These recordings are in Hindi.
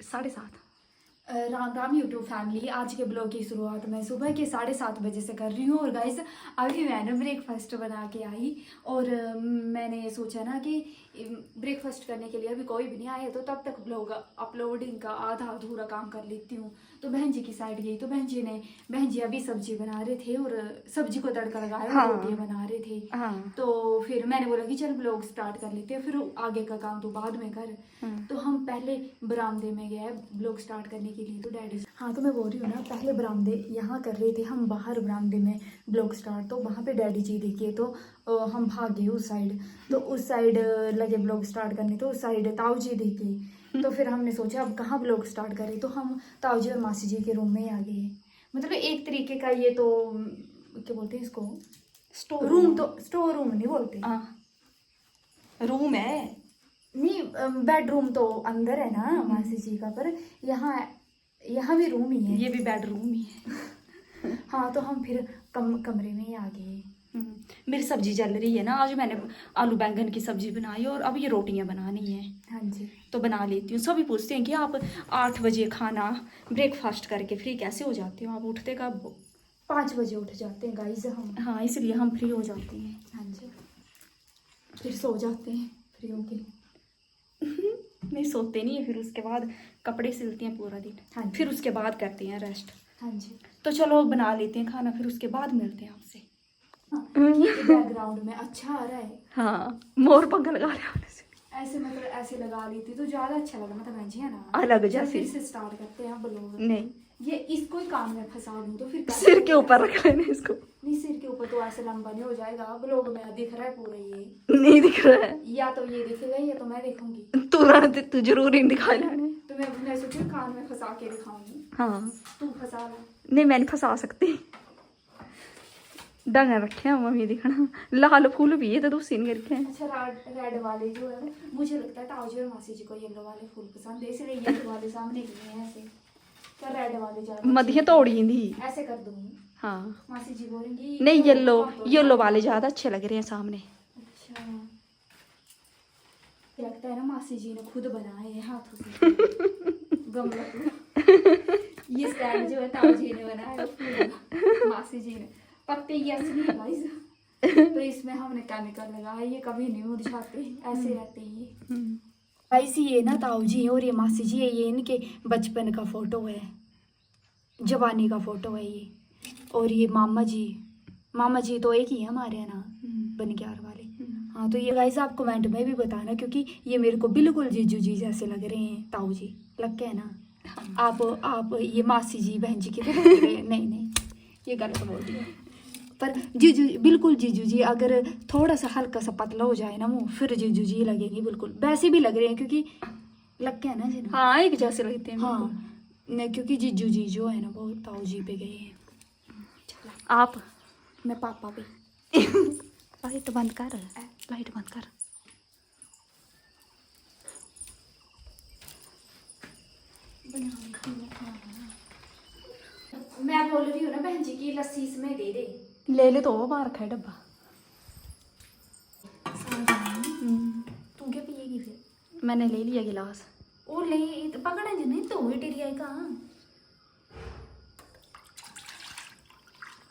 7:30। Ram Ram YouTube family. आज के ब्लॉग की शुरुआत मैं सुबह के 7:30 बजे से कर रही हूँ। और गाइस अभी मैंने ब्रेकफास्ट बना के आई और मैंने सोचा ना कि ब्रेकफास्ट करने के लिए अभी कोई भी नहीं आया तो तब तक ब्लॉग अपलोडिंग का आधा अधूरा काम कर लेती हूँ। तो बहन जी की साइड गई तो बहन जी अभी सब्जी बना रहे थे और सब्जी को तड़का लगाया और रोटियाँ बना रहे थे। तो फिर मैंने बोला कि चल ब्लॉग स्टार्ट कर लेते हैं, फिर आगे का काम तो बाद में कर। तो हम पहले बरामदे में गए ब्लॉग स्टार्ट करने के लिए। तो डैडी हाँ, तो मैं बोल रही हूँ ना, पहले बरामदे यहाँ कर रहे थे हम, बाहर बरामदे में ब्लॉग स्टार्ट। तो वहाँ पे डैडी जी दिखे तो हम भाग गए उस साइड। तो उस साइड लगे ब्लॉग स्टार्ट करने, तो उस साइड ताऊ जी दिखे। तो फिर हमने सोचा अब कहाँ ब्लॉग स्टार्ट करें, तो हम ताऊ जी और मासी जी के रूम में आ गए। मतलब एक तरीके का ये तो क्या बोलते हैं इसको, स्टोर रूम। तो स्टोर रूम नहीं बोलते, रूम है नहीं, बेडरूम तो अंदर है ना मासी जी का, पर यहाँ भी रूम ही है, ये भी बेडरूम ही है। हाँ। तो हम फिर कमरे में ही आ गए। मेरी सब्जी जल रही है ना, आज मैंने आलू बैंगन की सब्जी बनाई और अब ये रोटियां बनानी है। हाँ जी, तो बना लेती हूँ। सभी पूछते हैं कि आप 8 बजे खाना ब्रेकफास्ट करके फ्री कैसे हो जाते हो, आप उठते कब? 5 बजे उठ जाते हैं गाइस हम। हाँ, इसलिए हम फ्री हो जाते हैं। हाँ जी, फिर सो जाते हैं फ्री होके। नहीं, सोते नहीं है, फिर उसके बाद कपड़े सिलते हैं पूरा दिन। हाँ, फिर उसके बाद करते हैं रेस्ट। हाँ जी। तो चलो बना लेते हैं खाना, फिर उसके बाद मिलते हैं आपसे। ये बैकग्राउंड में अच्छा आ रहा है। हाँ, मोर पंख लगा रहे हैं ऐसे मतलब ऐसे लगा ली थी तो ज्यादा अच्छा लगा, मतलब बहन जी है ना, अलग जैसे। फिर से स्टार्ट करते हैं ब्लॉग। नहीं, ये इसको ही काम में फंसा दूं तो फिर सिर के ऊपर रख लेना इसको। नहीं, सिर के ऊपर तो ऐसे लंबा नहीं हो जाएगा। ब्लॉग में दिख रहा है पूरा, ये नहीं दिख रहा है, या तो ये दिखेगा या तो मैं देखूंगी। तुरंत तू जरूर नहीं दिखाई लेने। तो मैं सोची कान में फंसा के दिखाऊंगी। हाँ, तू फंसा ला। नहीं मैं नहीं फंसा सकती, डंगा रखे हैं मम्मी दिखना। लाल फूल भी है तो दूसरी नहीं रखे हैं। अच्छा, रेड वाले जो है, मुझे लगता है ताऊ जी और मासी जी को येलो वाले फूल पसंद है, इसलिए येलो वाले सामने किए हैं ऐसे। क्या रेड वाले ज्यादा मधिया तोड़ी थी। ऐसे कर दूंगी। हाँ, मासी जी बोलेंगी नहीं येलो वाले ज्यादा अच्छे लग रहे हैं सामने। अच्छा, लगता है ना मासी जी ने खुद बनाए हैं हाथों से गमला पूरा। ये स्टैंड जो है ताऊ जी ने बनाया है, फूल मासी जी ने। पत्ते ये असली है गाइस, तो इसमें हमने केमिकल लगाया, ये कभी नहीं मुरझाते, ऐसे रहते हैं ये। गाइस ये ना ताऊ जी और ये मासी जी है, ये इनके बचपन का फोटो है, जवानी का फोटो है ये। और ये मामा जी तो एक ही है हमारे, है ना, बनग्यार वाले। हाँ, तो ये गाइस आप कमेंट में भी बताना, क्योंकि ये मेरे को बिल्कुल जीजू जी जैसे लग रहे हैं। ताऊ जी लग के है ना। आप ये मासी जी बहन जी की तरह लग रहे हैं। नहीं, ये गलत बोल दिया। पर जीजू बिल्कुल जीजू जी, अगर थोड़ा सा हल्का सा पतला हो जाए ना मुँह, फिर जीजू जी लगेंगे बिल्कुल। वैसे भी लग रहे हैं क्योंकि लग के है ना जी ना। हाँ, एक जैसे लगते हैं। हाँ, नहीं क्योंकि जीजू जी जो है ना वो ताऊ जी पे गए हैं। आप मैं पापा पे। लाइट बंद कर, लाइट बंद कर। मैं बोल रही हूँ ना बहन जी की लस्सी इसमें दे दे। ले तो वो बाहर रखा है डब्बा। तू क्या पिएगी फिर? मैंने ले लिया गिलास। ओ ले पकड़ा जी, नहीं तो हुई टेरी आई कहाँ।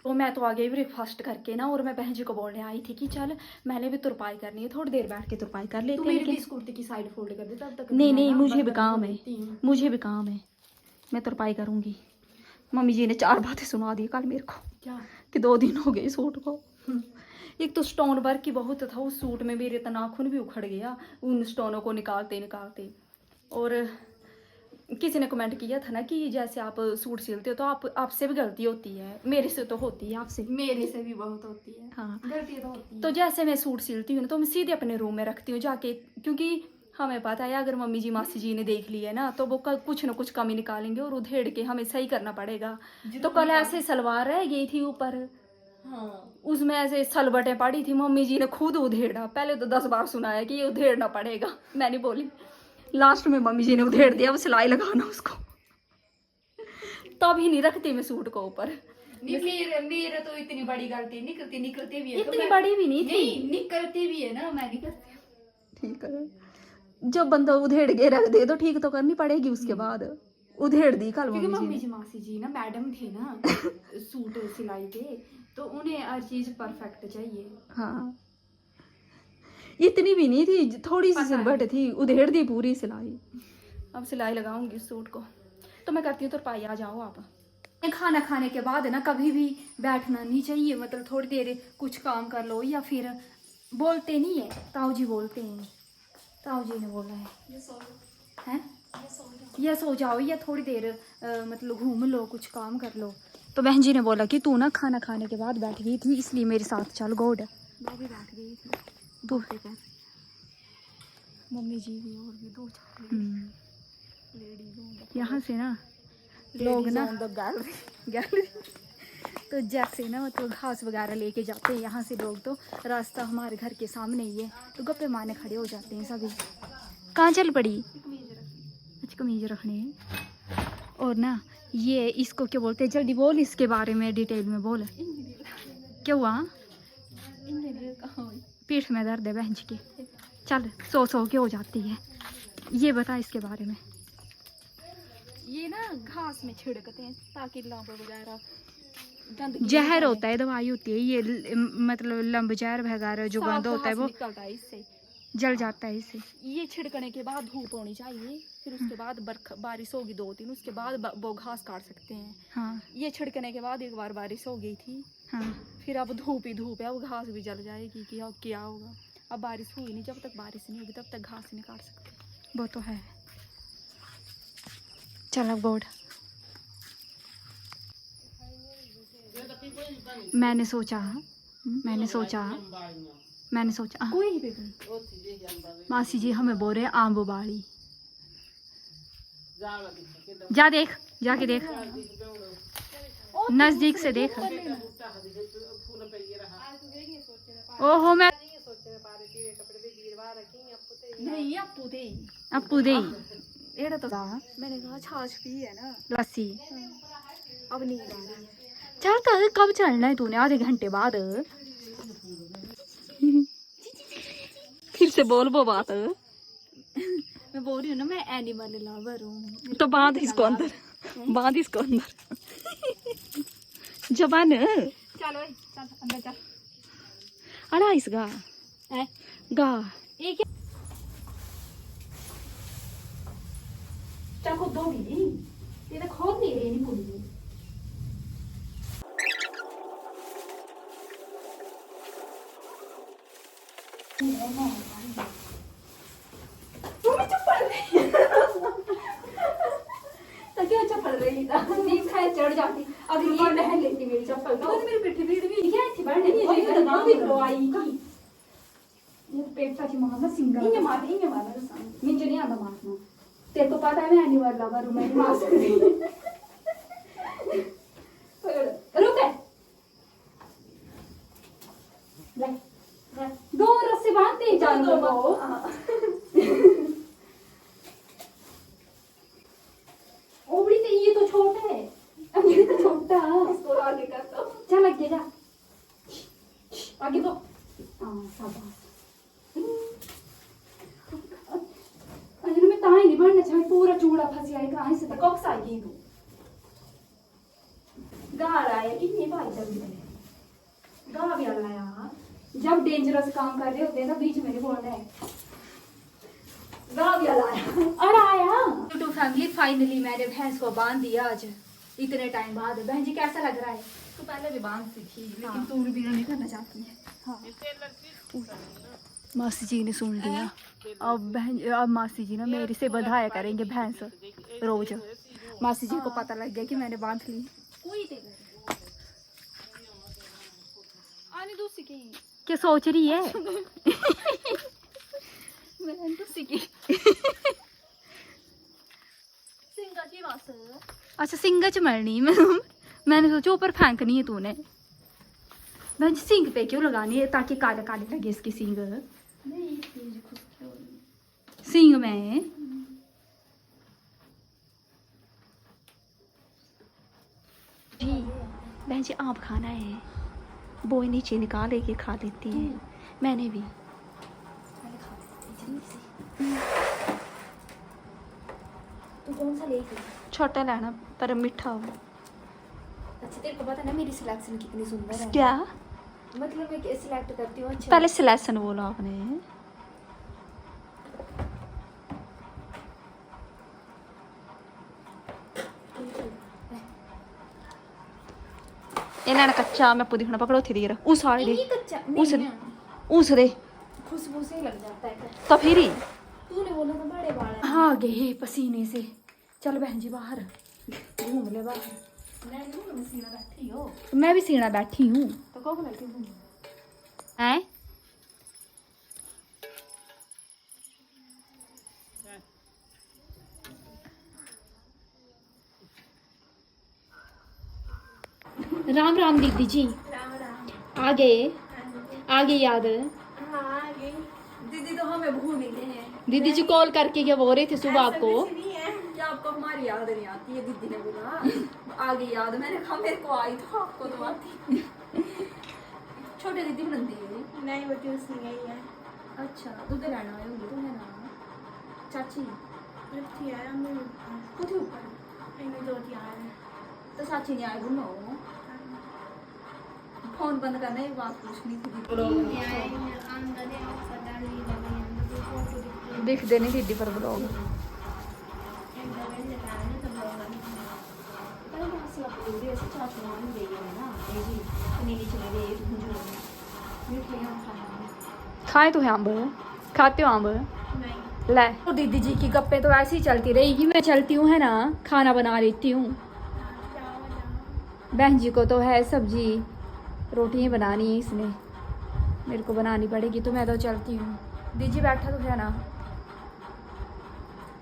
तो मैं तो आ गई ब्रेकफास्ट करके ना, और मैं बहन जी को बोलने आई थी कि चल मैंने भी तुरपाई करनी है, थोड़ी देर बैठ के तुरपाई कर लेते हैं। मेरी कुर्ती की साइड फोल्ड कर दे तब तक। नहीं, मुझे भी काम है, मैं तुरपाई करूंगी। मम्मी जी ने 4 बातें सुना दी कल मेरे को। क्या? कि 2 दिन हो गए सूट को। एक तो स्टोन वर्क की बहुत था उस सूट में, मेरे तो नाखून भी उखड़ गया उन स्टोनों को निकालते। और किसी ने कमेंट किया था ना कि जैसे आप सूट सिलते हो तो आपसे भी गलती होती है। मेरे से तो होती है, आपसे मेरे से भी बहुत होती है। हाँ, गलती तो होती है। तो जैसे मैं सूट सिलती हूँ ना, तो मैं सीधे अपने रूम में रखती हूँ जाके, क्योंकि हमें पता है अगर मम्मी जी मासी जी ने देख लिया है ना तो वो कुछ ना कुछ कमी निकालेंगे और उधेड़ के हमें सही करना पड़ेगा। तो कल ऐसे सलवार रह गई थी ऊपर, हाँ, उसमें ऐसे सलबटें पड़ी थी, मम्मी जी ने खुद उधेड़ा। पहले तो 10 बार सुनाया कि ये उधेड़ना पड़ेगा, मैं नहीं बोली। लास्ट में मम्मी जी ने उधेड़ दिया, अब सिलाई लगाना उसको। तभी नहीं रखती मैं सूट को ऊपर। मेरे तो इतनी बड़ी गलती निकलती भी है, इतनी बड़ी भी नहीं थी। नहीं निकलती भी है ना, मैं नहीं करती। ठीक है, जब बंदा उधेड़ के रख दे तो ठीक तो करनी पड़ेगी उसके बाद। उधेड़ दी कल क्योंकि मम्मी मम्मी जी जी ने। मासी जी ना मैडम थे ना सूट सिलाई के, तो उन्हें हर चीज परफेक्ट चाहिए। हाँ इतनी भी नहीं थी, थोड़ी सी पता सिलवट है। थी, उधेड़ दी पूरी सिलाई। अब सिलाई लगाऊंगी इस सूट को। तो मैं करती हूँ तो पाई आ जाओ आप। खाना खाने के बाद है ना कभी भी बैठना नहीं चाहिए, मतलब थोड़ी देर कुछ काम कर लो, या फिर बोलते नहीं है, ताऊ जी बोलते हैं, ताऊ जी ने बोला है हैं या सो जाओ या थोड़ी देर मतलब घूम लो, कुछ काम कर लो। तो बहन जी ने बोला कि तू ना खाना खाने के बाद बैठ गई थी, इसलिए मेरे साथ चल गोड। मैं भी बैठ गई थी तू मम्मी जी भी और भी दो चार लेडीज यहाँ से ना लोग ना गैलरी तो जैसे ना मतलब घास वगैरह लेके जाते हैं यहाँ से लोग, तो रास्ता हमारे घर के सामने ही है, तो गप्पे मारने खड़े हो जाते हैं सभी। कहाँ चल पड़ी? अच्छा कमीज रखने हैं। और ना ये इसको क्या बोलते हैं, जल्दी बोल इसके बारे में डिटेल में बोल। क्या हुआ? पीठ में दर्द है बहन जी की। चल सो के हो जाती है, ये बता इसके बारे में। ये ना घास में छिड़कते हैं ताकि लंब वगैरह जहर होता है, दवाई होती है ये, मतलब लंब जहर वगैरह जो गंद होता है वो निकलता है इससे, जल जाता है इससे। ये छिड़कने के बाद धूप होनी चाहिए, फिर उसके बाद बारिश होगी 2 दिन, उसके बाद वो घास काट सकते हैं। हाँ ये छिड़कने के बाद एक बार बारिश हो गई थी, हाँ फिर अब धूप ही धूप है, वो घास भी जल जाएगी कि अब क्या होगा। अब बारिश हुई नहीं, जब तक बारिश नहीं होगी तब तक घास नहीं काट सकते। वो तो है। चल अब गोड। मैंने सोचा कोई भी मासी जी हमें बोल रहे हैं आम बाड़ी। जा देख, जाके देख, नजदीक से देख। ओहो मैं नहीं अपू दे एड़ा तो मैंने कहा छाछ पी है ना, लस्सी। अब नींद आ रही है। चल तो कब चलना है तूने? आधे घंटे बाद। फिर से बोल वो बात। मैं बोल रही हूँ ना, मैं एनिमल लवर हूँ। तो बांध इसको अंदर, बांध इसको अंदर। जबान चलो चल अंदर चल। अड़ा इस गा है गा एक चल खुद दोगी, ये तो खोद नहीं रही नहीं पूरी। चप्पल रही चढ़ जाती, अब ये पहन लेती मेरी चप्पल, तो मेरी पिट्ठी पीड़ भी क्या थी बढ़ने ये पेट की मारना सिंगल इंगे मारना मुझे नहीं आता मारना, तेरे को पता है मैं एनिमल लवर हूं, मैं मार सकती हूं। रुक ले दो रस्से बांधते ही जानवर को। ओबड़ी तो ये तो छोटा है, ये तो छोटा इसको आगे कर दो। चल आगे जा, आगे तो शाबाश। में ताई नहीं बढ़ना चाहिए, पूरा चूड़ा फंस जाएगा कहीं से, तक कक्स आएगी तू गाल आया कितनी भाई जल्दी गा भी आना यार, जब डेंजरस काम कर रहे होते हैं ना बीच में नहीं बोलना है। गा भी आया टू फैमिली। फाइनली मैंने भैंस को बांध दिया आज इतने टाइम बाद। बहन जी कैसा लग रहा है? तू पहले भी बांधती थी लेकिन तू भी नहीं करना चाहती है। हाँ मासी जी ने सुन लिया। अब मासी जी ना मेरे से बधाया करेंगे भैंस रोज। मासी जी को पता लग गया कि मैंने बांध ली। आने दूसरी की क्या सोच रही है? अच्छा सिंगा च मरनी। मैंने सोचा ऊपर फेंकनी है तूने। बहन सिंग पे क्यों लगानी है ताकि काले काले लगे इसकी सिंग। सिंग में जी बहन जी आप खाना है, बोई नीचे निकाल के खा लेती है। मैंने भी तू कौन सा लेगी? छोटा लेना पर मीठा हो। अच्छा तेरे को पता ना मेरी सिलेक्शन कितनी सुंदर है। क्या? मतलब मैं सिलेक्ट करती हूँ अच्छा। पहले सिलेक्शन बोला आपने। ਇਹਨਾਂ कच्चा मैं पूरी खाना पकड़ो थी देर उस साइड ये कच्चा उस दे खुशबू से ही लग जाता है। तो फिर ही तूने बोला था बड़े बाल हैं। हाँ गए पसीने से। चल बहन जी बाहर घूम ले बाहर। मैं सीना बैठी हो। मैं भी सीना बैठी हूँ तो कब बुलाती हूँ हैं? राम राम दीदी जी। आ गए याद? दीदी तो हमें भूल ही गए हैं। दीदी जी कॉल करके क्या बोल रहे थे सुबह आपको? क्या आपको हमारी याद नहीं आती है? दीदी ने बोला आ गई याद। मैंने कहा मेरे को आई तो आपको तो आती। छोटे दीदी बनती है नहीं वो ट्यूशन गई है। अच्छा दूध लेना आए होंगे तुम्हें ना चाची लड़की है हम कुछ ऊपर इन्हें दो यार है। तो चाची नहीं आए बुनो फोन बंद करना एक बात पूछनी थी। दिख देने दीदी पर ब्लॉग खाए तो है अम्ब? खाते हो अम्ब? ले तो दीदी जी की गप्पे तो ऐसी ही चलती रहेगी। मैं चलती हूँ है ना, खाना बना लेती हूँ। बहन जी को तो है सब्जी रोटियाँ बनानी है, इसने मेरे को बनानी पड़ेगी तो मैं तो चलती हूँ। दीदी बैठा तो है ना,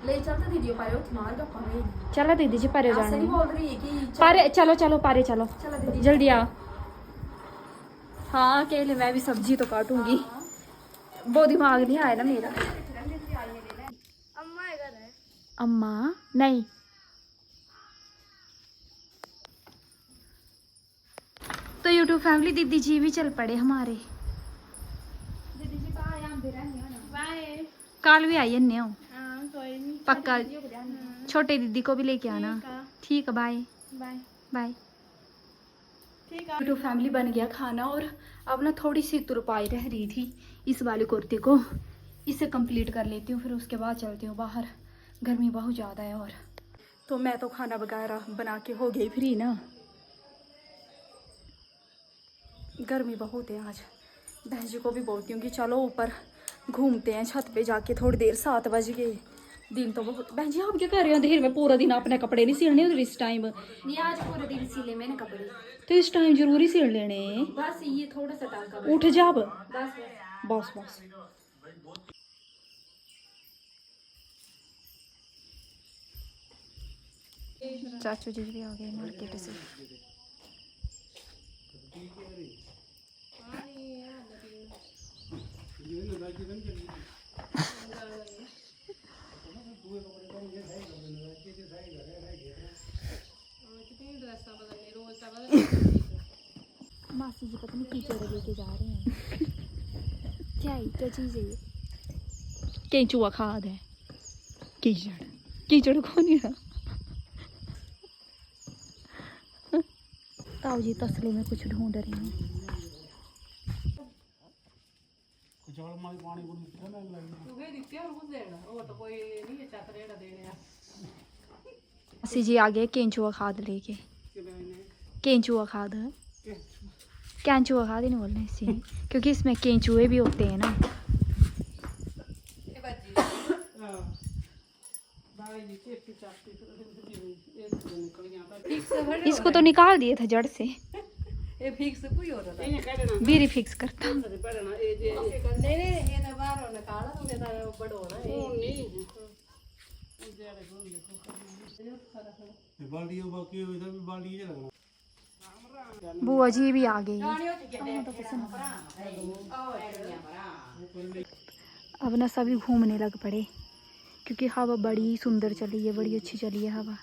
ले चलते दीदी पारे मार गप्पा में। चलो दीदी जी पारे जाने नहीं बोल रही है कि पारे चलो चलो पारे चलो चलो दीदी जल्दी आओ। हाँ अकेले मैं भी सब्जी तो काटूंगी। वो दिमाग नहीं आया ना मेरा। अम्मा इधर है। अम्मा नहीं तो यूट्यूब फैमिली दीदी जी भी चल पड़े हमारे। दीदी जी कहाँ है? हम भी रहने हो ना। बाय। काल भी आई अन्य हाँ कोई नहीं। पक्का। छोटे दीदी को भी लेके आना। ठीक है बाय बाय बाय। ठीक है। यूट्यूब फैमिली बन गया खाना और अब ना थोड़ी सी तुरपाई रह रही थी इस वाले कुर्ते को, इसे कंप्लीट कर लेती हूँ फिर उसके बाद चलती हूँ बाहर। गर्मी बहुत ज़्यादा है और तो मैं तो खाना वगैरह बना के हो गई फ्री ना। गर्मी बहुत है आज। बहन जी को भी बोलती हूँ कि चलो ऊपर घूमते हैं छत पे जाके थोड़ी देर। 7 बज गए। दिन तो बहुत। बहन जी आप क्या कर रहे हो देर में? पूरा दिन अपने कपड़े नहीं सिलने उधर इस टाइम? नहीं आज पूरे दिन सिले मैंने कपड़े। तो इस टाइम जरूरी सिल लेने। बस ये थोड़ा सा टांका उठ जा अब। बस बस बस। चाचू जी भी आ गए मार्केट से। मासी जी पता नहीं कीचड़ लेके जा रहे हैं। क्या है? क्या चीज़ है ये? केंचुआ खाद है। कीचड़ कीचड़ कौन है? ताऊ जी तसले में कुछ ढूंढ रहे हैं। मासी जी आ गए केंचुआ खाद लेके। केंचुआ खाद है, केंचुआ खाद ही नहीं बोलना इसी क्योंकि इसमें केंचुए भी होते हैं ना। इसको तो निकाल दिए थे जड़ से। ये फिक्स कोई हो रहा था बीरी फिक्स करता। नहीं ये ना बाहर निकाला तो मेरा बड़ा हो रहा है बाल्टी बाकी इधर भी बाल्टी है लगना। बुआ जी भी आ गई। अब ना सभी घूमने लग पड़े क्योंकि हवा बड़ी सुंदर चली है, बड़ी अच्छी चली है हवा।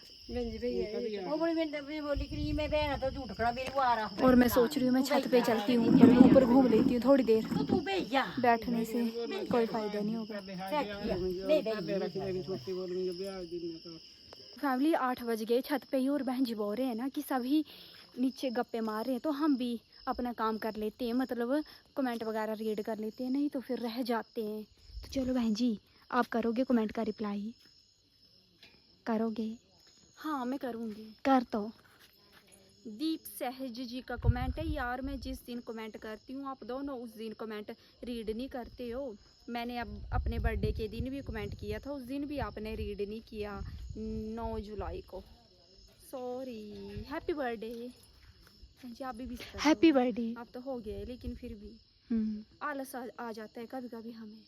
और मैं सोच रही हूँ मैं छत पे चलती हूँ ऊपर घूम लेती हूँ थोड़ी देर। बैठने से कोई फायदा नहीं होगा। फैमिली 8 बज गए छत पे ही, और बहन जी बोल रहे हैं ना कि सभी नीचे गप्पे मार रहे हैं, तो हम भी अपना काम कर लेते हैं, मतलब कमेंट वगैरह रीड कर लेते हैं, नहीं तो फिर रह जाते हैं। तो चलो बहन जी, आप करोगे कमेंट का रिप्लाई? करोगे? हाँ मैं करूँगी। कर तो। दीप सहज जी का कमेंट है, यार मैं जिस दिन कमेंट करती हूँ आप दोनों उस दिन कमेंट रीड नहीं करते हो। मैंने अब अपने बर्थडे के दिन भी कमेंट किया था, उस दिन भी आपने रीड नहीं किया, 9 जुलाई को। सॉरी। हैप्पी बर्थडे जी। आप भी विश कर दो। Happy birthday. अब तो हो गया है, लेकिन फिर भी आलस आ जाता है कभी कभी हमें।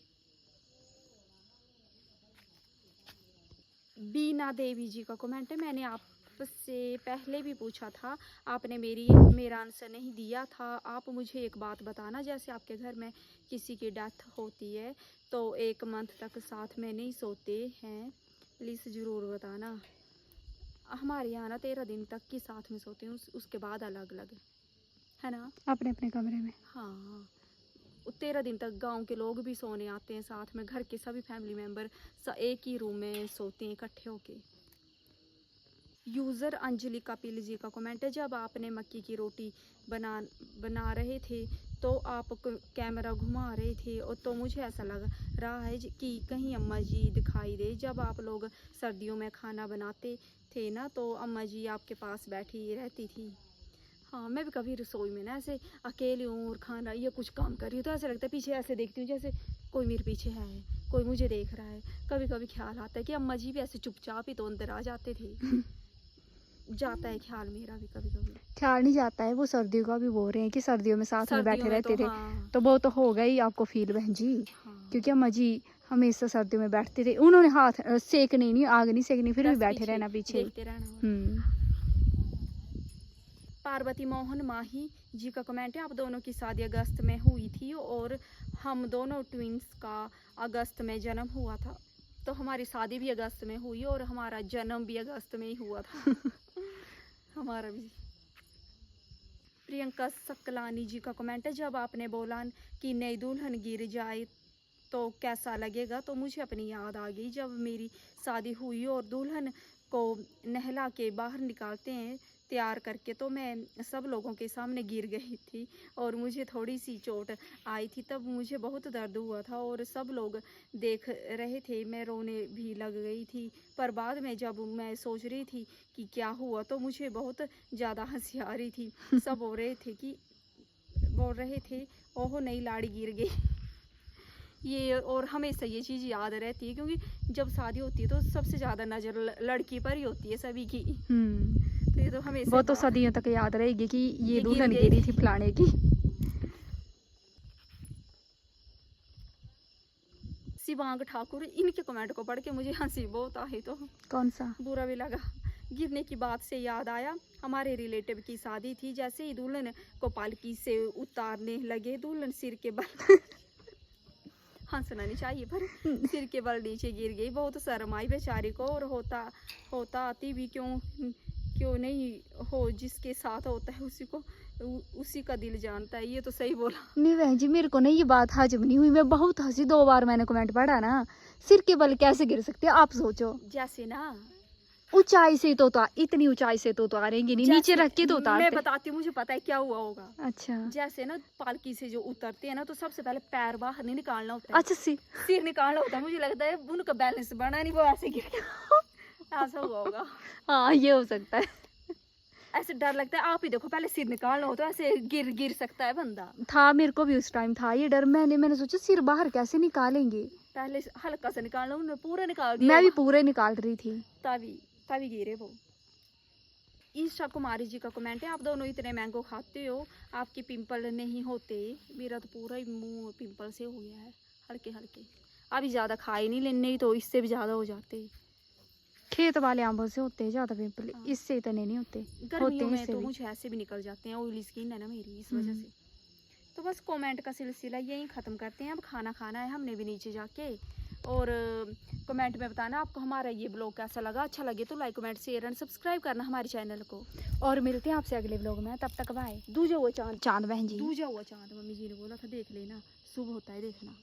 बीना देवी जी का कमेंट है, मैंने आपसे पहले भी पूछा था, आपने मेरा आंसर नहीं दिया था। आप मुझे एक बात बताना, जैसे आपके घर में किसी की डेथ होती है तो 1 मंथ तक साथ में नहीं सोते हैं, प्लीज़ ज़रूर बताना। हमारे यहाँ ना 13 दिन तक की साथ में सोते हैं, उसके बाद अलग अलग, है ना, अपने अपने कमरे में। हाँ 13 दिन तक गांव के लोग भी सोने आते हैं साथ में, घर के सभी फैमिली मेम्बर एक ही रूम में सोते हैं इकट्ठे होके। यूज़र अंजलि कपिल जी का कमेंट है, जब आपने मक्की की रोटी बना रहे थे तो आप कैमरा घुमा रहे थे, और तो मुझे ऐसा लग रहा है कि कहीं अम्मा जी दिखाई दे। जब आप लोग सर्दियों में खाना बनाते थे ना तो अम्मा जी आपके पास बैठी रहती थी। हाँ मैं भी कभी रसोई में ना ऐसे अकेली हूँ और खाना या कुछ काम कर रही हूँ तो ऐसा लगता है पीछे ऐसे देखती हूँ जैसे कोई मेरे पीछे है, कोई मुझे देख रहा है। कभी कभी ख्याल आता है कि अम्मा जी भी ऐसे चुपचाप ही तो अंदर आ जाते थे। जाता है ख्याल मेरा भी कभी कभी। ख्याल नहीं जाता है, वो सर्दियों का भी बोल रहे हैं कि सर्दियों में साथ में बैठे रहते थे। हाँ। तो वो तो हो गई आपको फील बहन जी। हाँ। क्योंकि अम्मा जी हमेशा सर्दियों में बैठते थे, उन्होंने हाथ सेकने नहीं, आग नहीं सेकनी, फिर भी बैठे रहना पीछे देखते रहना। पार्वती मोहन माही जी का कमेंट है, आप दोनों की शादी अगस्त में हुई थी और हम दोनों ट्विंस का अगस्त में जन्म हुआ था, तो हमारी शादी भी अगस्त में हुई और हमारा जन्म भी अगस्त में ही हुआ था। हमारा भी। प्रियंका सकलानी जी का कमेंट है, जब आपने बोला कि नई दुल्हन गिर जाए तो कैसा लगेगा, तो मुझे अपनी याद आ गई जब मेरी शादी हुई और दुल्हन को नहला के बाहर निकालते हैं तैयार करके, तो मैं सब लोगों के सामने गिर गई थी और मुझे थोड़ी सी चोट आई थी। तब मुझे बहुत दर्द हुआ था और सब लोग देख रहे थे, मैं रोने भी लग गई थी। पर बाद में जब मैं सोच रही थी कि क्या हुआ तो मुझे बहुत ज़्यादा हंसी आ रही थी। सब बोल रहे थे ओहो नई लाड़ी गिर गई। ये और हमेशा ये चीज़ याद रहती है क्योंकि जब शादी होती है तो सबसे ज़्यादा नज़र लड़की पर ही होती है सभी की। तो ये तो हमेशा वो तो सदियों तक याद रहेगी कि ये दुल्हन गिरी थी फलाने की। शिवांग ठाकुर, इनके कमेंट को पढ़ के मुझे हंसी बहुत आई, तो कौन सा बुरा भी लगा। गिरने की बात से याद आया, हमारे रिलेटिव की शादी थी, जैसे ही दुल्हन को पालकी से उतारने लगे दुल्हन सिर के बल हंसना नहीं चाहिए पर सिर के बल नीचे गिर गई। बहुत शर्म आई बेचारी को, और होता आती भी क्यों नहीं हो, जिसके साथ होता है उसी का दिल जानता है। ये तो सही बोला। नहीं बहन जी मेरे को नहीं ये बात हजम नहीं हुई, मैं बहुत हंसी। 2 बार मैंने कमेंट पढ़ा ना, सिर के बल कैसे गिर सकते हैं आप सोचो। जैसे ना ऊंचाई से तो इतनी ऊंचाई से तो उतारेंगे नहीं, नीचे रख के तो उतारते। मैं बताती हूँ मुझे पता है क्या हुआ होगा। अच्छा जैसे ना पालकी से जो उतरते हैं ना तो सबसे पहले पैर बाहर नहीं निकालना होता है। अच्छा सिर निकालना होता है। मुझे लगता है उनका बैलेंस बना नहीं, वो ऐसे गिर गया। ऐसा हुआ होगा। हाँ ये हो सकता है। ऐसे डर लगता है, आप ही देखो पहले सिर निकालना हो तो ऐसे गिर सकता है बंदा। था मेरे को भी उस टाइम था ये डर, मैंने सोचा सिर बाहर कैसे निकालेंगे, पहले हल्का सा निकालना, उन्होंने पूरा निकाल दिया। मैं भी पूरे निकाल रही थी तभी गिरे वो। ईशा कुमारी जी का कमेंट है, आप दोनों इतने मैंगो खाते हो, आपके पिंपल नहीं होते? मेरा तो पूरा ही मुंह पिंपल से हो गया है, हल्के हल्के। अभी ज़्यादा खाए नहीं लेने तो इससे भी ज़्यादा हो जाते। खेत वाले आंबों से होते हैं ज़्यादा पिंपल। हाँ। इससे इतने नहीं होते। गर्मियों में तो मुझे ऐसे भी निकल जाते हैं, ऑयली स्किन है ना मेरी, इस वजह से। तो बस कमेंट का सिलसिला यहीं ख़त्म करते हैं। अब खाना खाना है हमने भी नीचे जाके, और कमेंट में बताना आपको हमारा ये ब्लॉग कैसा लगा। अच्छा लगे तो like comment share and subscribe करना हमारे चैनल को, और मिलते हैं आपसे अगले ब्लॉग में। तब तक बाय। दूजा हुआ चांद बहन जी, दूजा हुआ चांद मम्मी जी ने बोला था, देख लेना, शुभ होता है देखना।